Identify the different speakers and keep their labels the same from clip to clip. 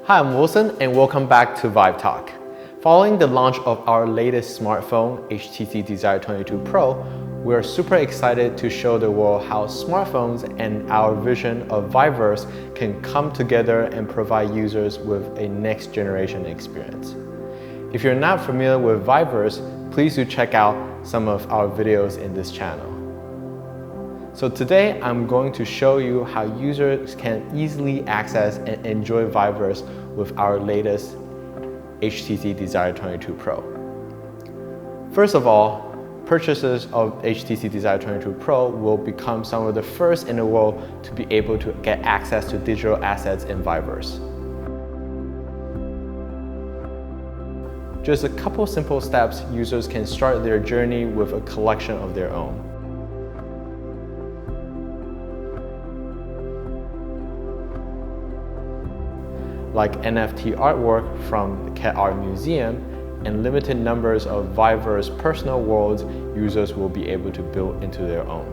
Speaker 1: Hi, I'm Wilson and welcome back to Vive Talk. Following the launch of our latest smartphone, HTC Desire 22 Pro, we're super excited to show the world how smartphones and our vision of VIVERSE can come together and provide users with a next generation experience. If you're not familiar with VIVERSE, please do check out some of our videos in this channel. So today, I'm going to show you how users can easily access and enjoy VIVERSE with our latest HTC Desire 22 Pro. First of all, purchasers of HTC Desire 22 Pro will become some of the first in the world to be able to get access to digital assets in VIVERSE. Just a couple simple steps, users can start their journey with a collection of their own. Like NFT artwork from the Cat Art Museum and limited numbers of VIVERSE personal worlds users will be able to build into their own.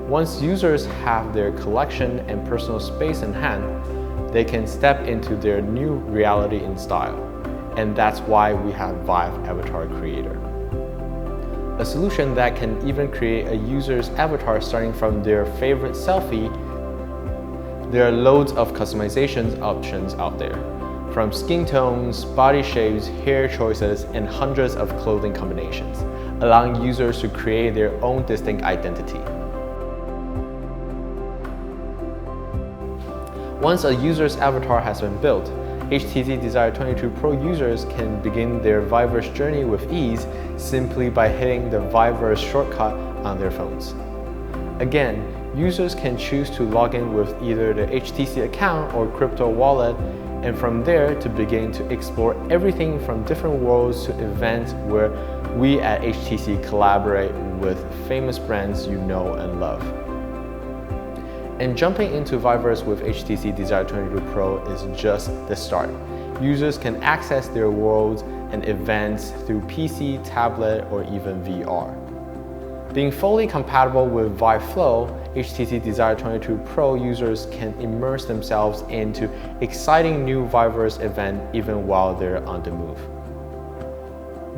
Speaker 1: Once users have their collection and personal space in hand, they can step into their new reality in style. And that's why we have Vive Avatar Creator, a solution that can even create a user's avatar starting from their favorite selfie. There are loads of customization options out there, from skin tones, body shapes, hair choices, and hundreds of clothing combinations, allowing users to create their own distinct identity. Once a user's avatar has been built, HTC Desire 22 Pro users can begin their VIVERSE journey with ease simply by hitting the VIVERSE shortcut on their phones. Again, users can choose to log in with either the HTC account or crypto wallet, and from there to begin to explore everything from different worlds to events where we at HTC collaborate with famous brands you know and love. And jumping into VIVERSE with HTC Desire 22 Pro is just the start. Users can access their worlds and events through PC, tablet, or even VR. Being fully compatible with Vive Flow, HTC Desire 22 Pro users can immerse themselves into exciting new VIVERSE events even while they're on the move.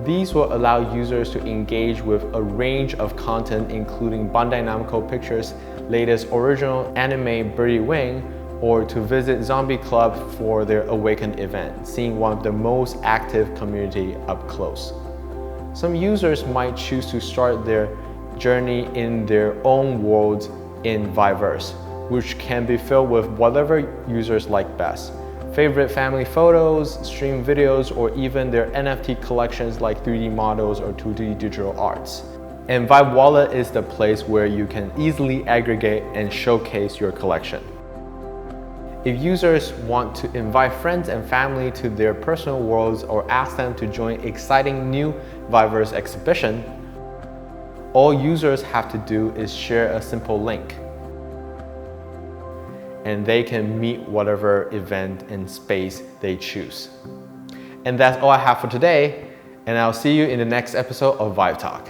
Speaker 1: These will allow users to engage with a range of content including Bandai Namco Pictures' latest original anime Birdie Wing, or to visit Zombie Club for their Awaken event, seeing one of the most active community up close. Some users might choose to start their journey in their own worlds in VIVERSE, which can be filled with whatever users like best. Favorite family photos, stream videos, or even their NFT collections like 3D models or 2D digital arts. And Vive Wallet is the place where you can easily aggregate and showcase your collection. If users want to invite friends and family to their personal worlds or ask them to join exciting new VIVERSE exhibition, all users have to do is share a simple link, and they can meet whatever event and space they choose. And that's all I have for today, and I'll see you in the next episode of Vive Talk.